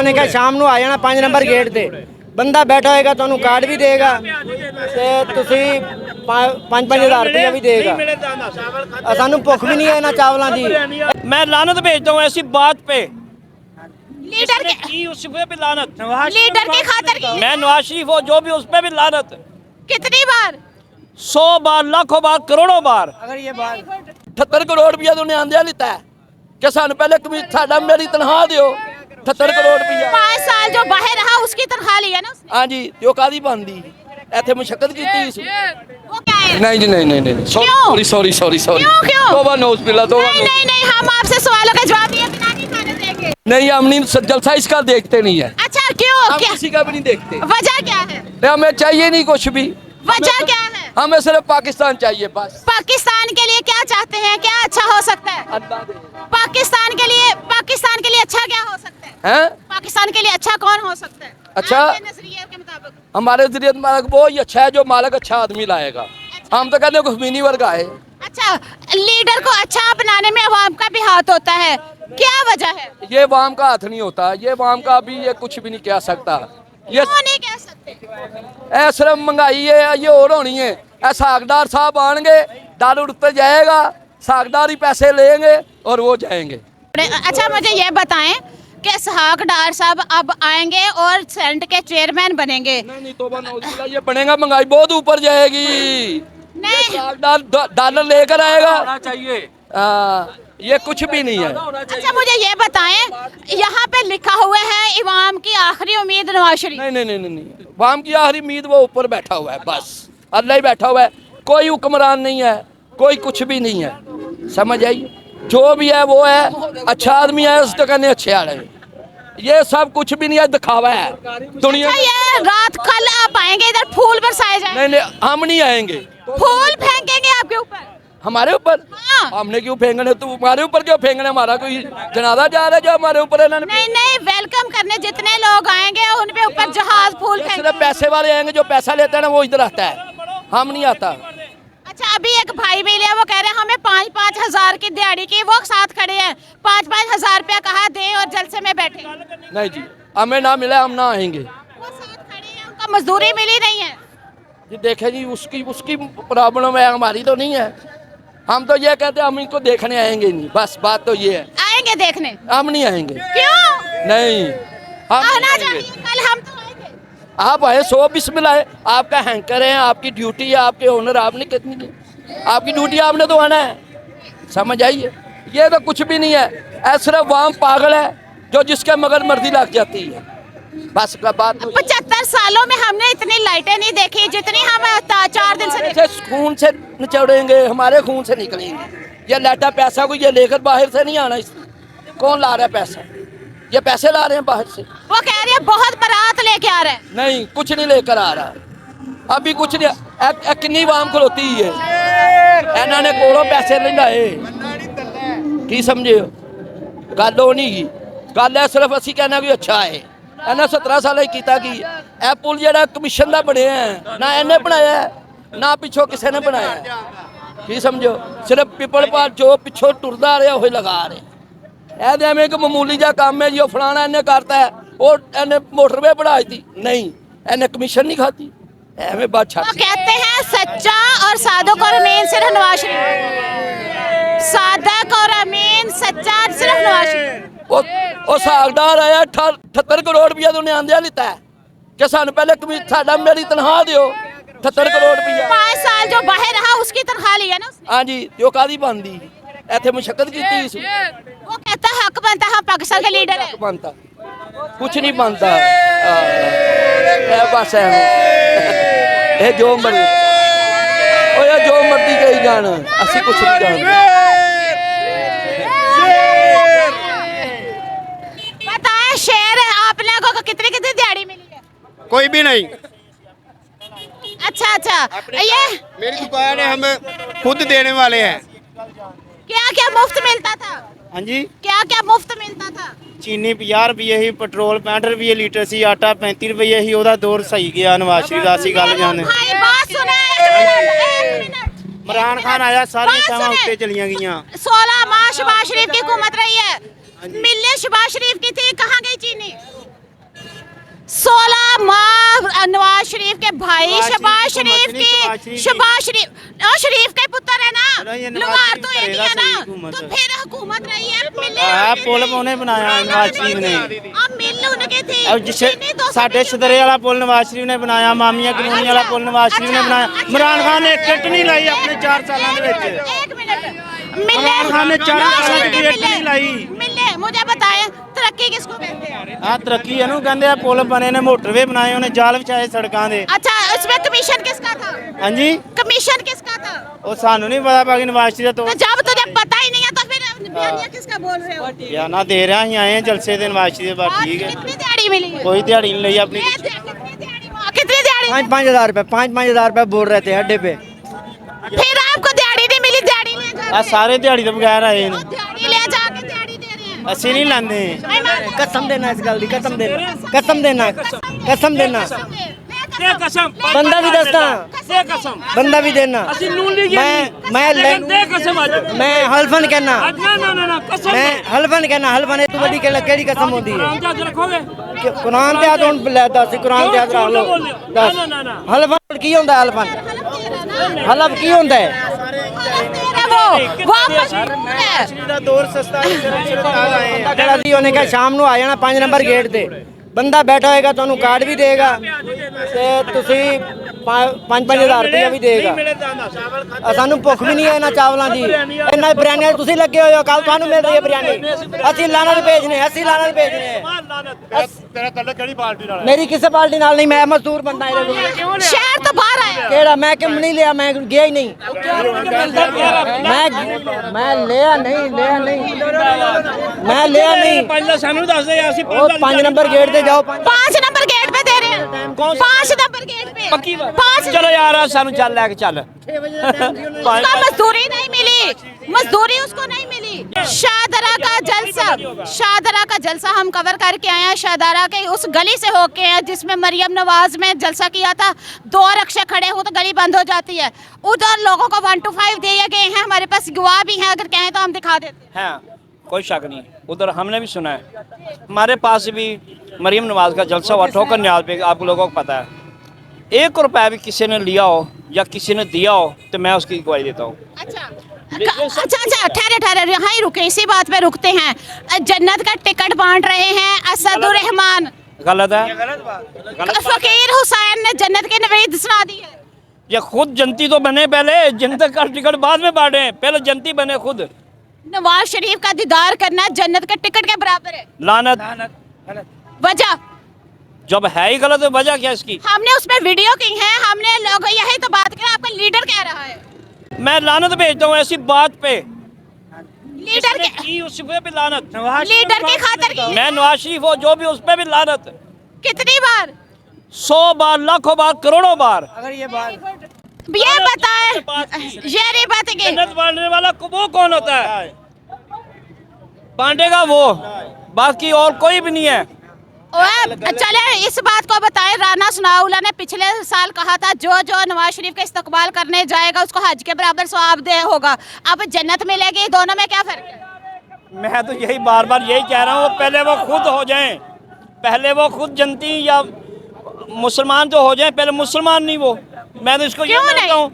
उन्होंने कहा शाम को आ जाना 5 नंबर गेट पे बंदा बैठा होएगा तो कार्ड भी देगा ते तुसी 5-5 हज़ार रुपया भी देगा। सानू भुख भी नहीं है ना चावलों की। मैं लानत भेजता हूँ ऐसी बात पे। लीडर की उस पे भी लानत, लीडर की खातर की मैं नवाज शरीफ हो जो भी उस पे भी लानत। कितनी बार? 100 बार, लाखों बार, करोड़ों बार। अगर ये बात 78 करोड़ रुपया तो आंदिया लिता है कि सानू पहले साडा मेरी तनख्वाह दियो 78 करोड़ रुपया। 5 साल जो बाहर रहा उसकी तनख्वाह ली है ना उसने। हाँ जी तो कादी बनदी इथे मुशक्कत की वो क्या है? नहीं जी नहीं क्यों? सॉरी क्यों? तौबा नौज बिल्ला तौबा नहीं हम आपसे सवालों का जवाब दिए बिना नहीं खाने देंगे। नहीं हम नहीं जलसा इसका देखते नहीं है। अच्छा क्यों? हम क्या किसी का भी नहीं देखते। वजह क्या है? हमें चाहिए नहीं कुछ भी। वजह क्या है? हमें सिर्फ पाकिस्तान चाहिए बस। पाकिस्तान के लिए क्या चाहते हैं? क्या अच्छा हो सकता है अल्लाह दे। पाकिस्तान के लिए? अच्छा क्या हो सकता है? हैं? पाकिस्तान के लिए अच्छा कौन हो सकता है अच्छा? आपके नजरिए के मुताबिक? हमारे जरिए मालक वो ही अच्छा है जो मालक अच्छा आदमी लाएगा। हम तो कहते हैं खुशमीनी वर्ग आए। अच्छा लीडर को अच्छा बनाने में अवाम का भी हाथ होता है, क्या वजह है? ये वाम का हाथ नहीं होता, ये वाम का भी ये कुछ भी नहीं कह सकता। ये क्यों नहीं कह सकते? सिर्फ महंगाई है ये और होनी है। सागदार साहब आएंगे डॉलर उतर जाएगा, सागदार ही पैसे लेंगे और वो जाएंगे। अच्छा मुझे ये बताएं कि इसहाक डार साहब अब आएंगे और सेनेट के चेयरमैन बनेंगे। नहीं तौबा नौज़ुबिल्लाह ये बनेगा, महंगाई बहुत ऊपर जाएगी। नहीं डॉलर लेकर आएगा चाहिए। ये कुछ भी नहीं है। अच्छा मुझे ये बताएं यहाँ पे लिखा हुआ है इमाम की आखिरी उम्मीद नवाज शरीफ। नहीं वाम की आखिरी उम्मीद वो ऊपर बैठा हुआ है बस, अल्लाह ही बैठा हुआ है। कोई हुक्मरान नहीं है, कोई कुछ भी नहीं है, समझ आई। जो भी है वो है अच्छा आदमी है, उसको कहने अच्छे आ रहे। ये सब कुछ भी नहीं है, दिखावा है दुनिया। अच्छा ये रात कल आप आएंगे इधर फूल बरसाए जाएंगे? नहीं हम नहीं आएंगे। फूल फेंकेंगे आपके ऊपर? हमारे ऊपर? हाँ। हमने क्यों फेंकने, तू हमारे ऊपर क्यों फेंकने? हमारा कोई जनाजा जा रहा है जो हमारे ऊपर? नहीं वेलकम करने जितने लोग आएंगे उन पे ऊपर जहाज फूल सिर्फ फेंकेंगे। पैसे वाले आएंगे, जो पैसा लेते हैं ना वो इधर आता है, हम नहीं आता। अच्छा अभी एक भाई भी लिया, वो कह रहे हैं हमें 5-5 हजार की दिहाड़ी की, वो साथ खड़े हैं 5-5 हजार रुपया कहा दें और जलसे में बैठे। नहीं जी हमें ना मिला हम ना आएंगे। वो साथ खड़े हैं, उनका मजदूरी मिली नहीं है। जी देखे जी उसकी प्रॉब्लम है, हमारी तो नहीं है। हम तो ये कहते हैं हम इनको देखने आएंगे नहीं, बस बात तो ये है। आएंगे देखने? हम नहीं आएंगे। क्यों? नहीं हम आना नहीं चाहिए, आएंगे। कल हम तो आएंगे। आप आए 100 बिस्मिल्लाह है, आपका हैंकर है, आपकी ड्यूटी है, आपके ओनर आपने कितनी की, आपकी ड्यूटी आपने तो आना है, समझ आइए। ये तो कुछ भी नहीं है, सिर्फ वाम पागल है जो जिसके मगर मर्जी लग जाती है, बस का बात। 75 सालों में हमने इतनी लाइटें नहीं देखी जितनी हम 4 दिन से ऐसे खून से निचोड़ेंगे, हमारे खून से निकलेंगे। ये लाटा पैसा को ये लेकर बाहर से नहीं आना, कौन ला रहा है पैसा? ये पैसे ला रहे हैं बाहर से। वो कह रही है बहुत बारात लेके आ रहे हैं। नहीं कुछ नहीं लेकर आ रहा, अभी कुछ नहीं। किन्नी वाम खलोती है, इन्होंने कोलों पैसे नहीं लाए की समझे गल वो नहीं की गल है। सिर्फ असी कहना भी अच्छा है, इन्हें 17 साल किया कि यह पुल जरा कमीशन का बने है, ना इन्हें बनाया ना पिछों किसी ने बनाया की समझो। सिर्फ पीपल पार जो पिछों टुरदा रहा वही लगा रहे। एवं एक मामूली जा काम है जो फलाना इन्हें करता है, और इन्हें मोटरवे बढ़ा दी, नहीं इन्हें कमीशन नहीं खाती, एवं बात छाती। वो कहते हैं सच्चा और सादक और अमीन सिर्फ नवाज शरीफ। सादक और अमीन सच्चा सिर्फ नवाज शरीफ। वो सागदार आया 78 करोड़ रुपया तो आंदिया लिता है कि सानू पहले साडा मेरी तनख्वाह दियो 78 करोड़ रुपया। 5 साल जो बाहर रहा उसकी तनख्वाह ली है ना उसने। हाँ जी तो कादी बनदी इथे मुशक्कत की। वो कहता है हक बनता है, हम पाकिस्तान के लीडर है। बनता कुछ नहीं बनता, बस है जो मर्जी जो मर्जी कही जान, असी कुछ नहीं जानते। बताए शेर है आप लोगों को कितनी कितनी दिहाड़ी मिली है? कोई भी नहीं। अच्छा ये मेरी दुकान है, हम खुद देने वाले हैं। क्या क्या मुफ्त मिलता था? हाँ जी क्या क्या मुफ्त मिलता था? चीनी 50 रुपये ही, पेट्रोल 65 रुपये लीटर सी, आटा 35 रुपये ही। ਉਹਦਾ दौर सही गया नवाज शरीफ दा, ਅਸੀਂ ਗੱਲ ਜਾਣਦੇ। भाई बात सुना, एक मिनट। इमरान खान आया, सारी छावां उत्ते चलियां गईयां। 16 माह शहबाज शरीफ की हुकूमत रही है, मिलने शहबाज शरीफ की थी, कहाँ गई चीनी? शरीफ के भाई शहबाज शरीफ की शरीफ के पुत्र है ना, लुमार तो एक ही है ना, तो फिर हुकूमत रही है पुल ਉਹਨੇ ਬਣਾਇਆ ਨਵਾਜ਼ ਸ਼ਰੀਫ ਨੇ अब मिल उनके थी ਸਾਡੇ ਛਦਰੇ ਵਾਲਾ ਪੁਲ ਨਵਾਜ਼ ਸ਼ਰੀਫ ਨੇ ਬਣਾਇਆ, ਮਾਮੀਆਂ ਕਲੋਨੀ ਵਾਲਾ ਪੁਲ ਨਵਾਜ਼ ਸ਼ਰੀਫ ਨੇ ਬਣਾਇਆ। ਇਮਰਾਨ ਖਾਨ ਨੇ ਕਿੱਟ ਨਹੀਂ ਲਾਈ ਆਪਣੇ 4 ਸਾਲਾਂ ਦੇ ਵਿੱਚ। एक मिनट इमरान खान ने 4 साल की किट नहीं लाई। मिले मुझे बताएं तरक्की किसको कहते हैं? ਆ ਤਰੱਕੀ ਇਹਨੂੰ ਕਹਿੰਦੇ ਆ, ਪੁਲ ਬਣੇ ਨੇ, ਮੋਟਰਵੇ ਬਣਾਏ, ਉਹਨੇ ਜਾਲ ਵਿਛਾਏ ਸੜਕਾਂ ਦੇ। अच्छा इसमें कमीशन किसका था? ਹਾਂਜੀ कमीशन किसका था? ਉਹ ਸਾਨੂੰ ਨਹੀਂ ਪਤਾ, ਬਾਕੀ ਨਵਾਜ਼ ਸ਼ਰੀਫ ਦਾ तो जब तुझे पता ही नहीं है तो फिर बयानिया किसका बोल रहे हो? ਬਿਆਨਾ ਦੇ ਰਿਹਾ ਅਸੀਂ ਆਏ ਹਾਂ ਜਲਸੇ ਤੇ ਨਵਾਜ਼ ਸ਼ਰੀਫ ਦੇ ਬਾਅਦ। ਠੀਕ ਹੈ, कितनी दिहाड़ी मिली है? ਕੋਈ ਦਿਹਾੜੀ ਨਹੀਂ ਲਈ ਆਪਣੀ। कितनी दिहाड़ी? 5-5 हज़ार रुपये 5-5 हज़ार रुपये बोल रहे थे अड्डे पे। फिर आपको दिहाड़ी नहीं मिली, दिहाड़ी ले ਆ जाके ਸਾਰੇ ਦਿਹਾੜੀ ਤੋਂ ਬਗੈਰ ਆਏ ਨੇ, दिहाड़ी ले जाके दिहाड़ी दे रहे हैं। ਅਸੀਂ ਨਹੀਂ ਲਾਂਦੇ। कसम देना इस गल दी, कसम देना, कसम देना, कसम देना। दे कसम बंदा भी दसदा, दे कसम बंदा भी देना। ਅਸੀਂ ਨੂਨ ਲੀਗ मैं दे कसम आज मैं हल्फन कहना, आज ना कसम मैं हल्फन कहना, हल्फन तू बड़ी केड़ी कसम होती है? आज रखोगे कुरान ते आद हुन ले दस, कुरान ते आद रख लो दस। ना हल्फन की होंदा है? हल्फन हलफ की होंदा है? वो वापस ਦਾ ਦੌਰ ਸਸਤਾ ਸਰਤਾਜ ਆਏ ਆ। ਜਿਹੜਾ ਸੀ ਉਹਨੇ ਕਿਹਾ ਸ਼ਾਮ ਨੂੰ ਆ ਜਾਣਾ 5 ਨੰਬਰ ਗੇਟ ਤੇ, ਬੰਦਾ ਬੈਠਾ ਹੋਏਗਾ, ਤੁਹਾਨੂੰ ਕਾਰਡ ਵੀ ਦੇਗਾ ਤੇ ਤੁਸੀਂ 5-5 ਹਜ਼ਾਰ ਰੁਪਇਆ ਵੀ ਦੇਗਾ। ਸਾਨੂੰ ਭੁੱਖ ਵੀ ਨਹੀਂ ਹੈ ਇਹਨਾਂ ਚਾਵਲਾਂ ਦੀ, ਇਹਨਾਂ ਬਿਰਿਆਨੀਆਂ 'ਚ ਤੁਸੀਂ ਲੱਗੇ ਹੋਏ ਹੋ, ਕੱਲ ਤੁਹਾਨੂੰ ਮਿਲ ਰਹੀ ਹੈ ਬਿਰਿਆਨੀ। ਅਸੀਂ ਲਾਨਤ ਭੇਜਨੇ, ਅਸੀਂ ਲਾਨਤ ਭੇਜਨੇ। ਤੇਰਾ ਤਲਕ ਕਿਹੜੀ ਪਾਰਟੀ ਨਾਲ? ਮੇਰੀ ਕਿਸੇ ਪਾਰਟੀ ਨਾਲ ਨਹੀਂ, ਮੈਂ ਮਜ਼ਦੂਰ ਬੰਦਾ ਇਹਦੇ ਕੋਲ। शहर तो बाहर आया। ਕਿਹੜਾ ਮੈਂ ਕਿਉਂ ਨਹੀਂ ਲਿਆ? ਮੈਂ ਗਿਆ ਹੀ ਨਹੀਂ, ਮੈਂ ਲਿਆ ਨਹੀਂ, ਮੈਂ ਲਿਆ ਨਹੀਂ। ਪਹਿਲਾਂ ਸਾਨੂੰ ਦੱਸ ਦੇ ਅਸੀਂ ਉਹ 5 ਨੰਬਰ ਗੇਟ ਤੇ ਜਾਓ। 5 नंबर गेट पे दे रहे हैं। 5 नंबर गेट पे ਪੱਕੀ पाँच। ਚਲੋ ਯਾਰ ਸਾਨੂੰ ਚੱਲ ਲੈ ਕੇ ਚੱਲ उसका मजदूरी नहीं मिली, मजदूरी उसको नहीं मिली। शाहदरा का जलसा हम कवर करके आए हैं। शाहदरा के उस गली से होके हैं जिसमें मरियम नवाज में जलसा किया था। 2 रिक्शे खड़े हो तो गली बंद हो जाती है। उधर लोगों को 1 to 5 दिए गए हैं, हमारे पास गवाह भी हैं, अगर कहें तो हम दिखा देते हैं। हैं, कोई शक नहीं। उधर हमने भी सुना है, हमारे पास भी मरियम नवाज का जलसा हुआ ठोकर न्याज पे, आप लोगों को पता है। 1 रुपया भी किसी ने लिया हो या किसी ने दिया हो तो मैं उसकी गवाही देता हूँ। अच्छा ठहरे यहाँ ही रुके, इसी बात पे रुकते हैं। जन्नत का टिकट बांट रहे हैं असदुर रहमान। गलत है, फकीर हुसैन ने जन्नत के नवेद सुना दी है। ये खुद जनती तो बने, पहले जनता का टिकट बाद में बांटे, पहले जनती बने खुद। नवाज शरीफ का दीदार करना जन्नत के टिकट के बराबर है। लानत वजह जब है ही गलत है, वजह क्या इसकी? हमने उसमें वीडियो की है, हमने लोग यही तो बात करें, आपका लीडर कह रहा है। मैं लानत भेजता हूँ ऐसी बात पे, लीडर जिसने के की उस पे भी लानत। लीडर की खातर की मैं नवाज शरीफ हो जो भी उस पे भी लानत। कितनी बार? 100 बार, लाखों बार, करोड़ों बार। अगर ये बात ये बताएं, ये नहीं बात की जन्नत बांटने वाला वो कौन होता है? बांटेगा वो, बाकी और कोई भी नहीं है। चले इस बात को बताएं, राना सनाउल्लाह ने पिछले साल कहा था जो नवाज शरीफ का इस्तकबाल करने जाएगा उसको हज के बराबर सवाब दे होगा। अब जन्नत मिलेगी, दोनों में क्या फर्क है? मैं तो यही बार बार यही कह रहा हूँ, पहले वो खुद हो जाएं, पहले वो खुद जनती या मुसलमान तो हो जाएं, पहले मुसलमान नहीं वो। मैं तो इसको ये क्यों मानता नहीं? हूँ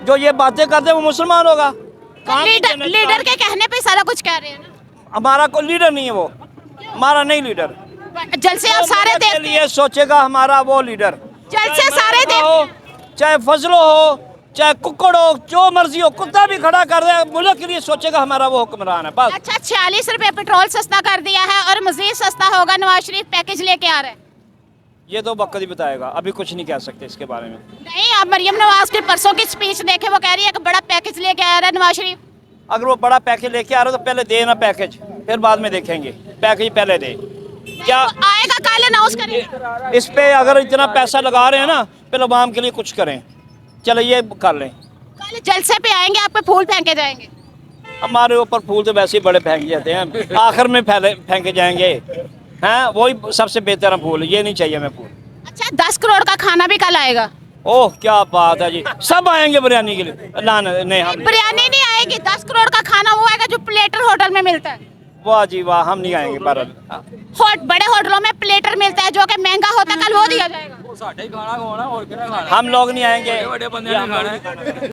जो ये बातें करते हैं वो मुसलमान होगा। कहाँ की जन्नत? लीडर के कहने पे सारा कुछ कह रहे हैं ना। हमारा कोई लीडर नहीं है वो, हमारा नहीं लीडर। जलसे आप सारे के देखते लिए सोचेगा हमारा वो लीडर, जलसे सारे हो देखते चाहे फजलो हो चाहे कुक्कड़ हो, जो मर्जी हो, कुत्ता भी खड़ा कर दे मुल्क के लिए सोचेगा हमारा वो हुक्मरान है बस। अच्छा 46 रुपए पेट्रोल सस्ता कर दिया है और मजीद सस्ता होगा। नवाज शरीफ पैकेज लेके आ रहे हैं। ये तो वक्त ही बताएगा, अभी कुछ नहीं कह सकते इसके बारे में। नहीं, आप मरियम नवाज के परसों की स्पीच देखे, वो कह रही है कि बड़ा पैकेज लेके आ रहा है नवाज शरीफ। अगर वो बड़ा पैकेज लेके आ रहा है तो पहले दे ना पैकेज, फिर बाद में देखेंगे। पैकेज पहले दे, क्या आएगा कल अनाउंस करें। इस पे अगर इतना पैसा लगा रहे हैं ना, पहले आवाम के लिए कुछ करें। चलो ये कर लें, कल जलसे पे आएंगे, आप पे फूल फेंके जाएंगे। हमारे ऊपर फूल तो वैसे ही बड़े फेंक जाते हैं, आखिर में फेंके जाएंगे। हैं वही सबसे बेहतर है फूल, ये नहीं चाहिए हमें फूल। अच्छा 10 करोड़ का खाना भी कल आएगा। ओह क्या बात है जी, सब आएंगे बिरयानी के लिए। नहीं हम बिरयानी नहीं आएगी, 10 करोड़ का खाना वो आएगा जो प्लेटर होटल में मिलता है। वाह जी वाह, हम नहीं आएंगे पर बड़े होटलों में प्लेटर मिलता है जो कि महंगा होता है, कल वो दिया जाएगा। हम लोग नहीं आएंगे।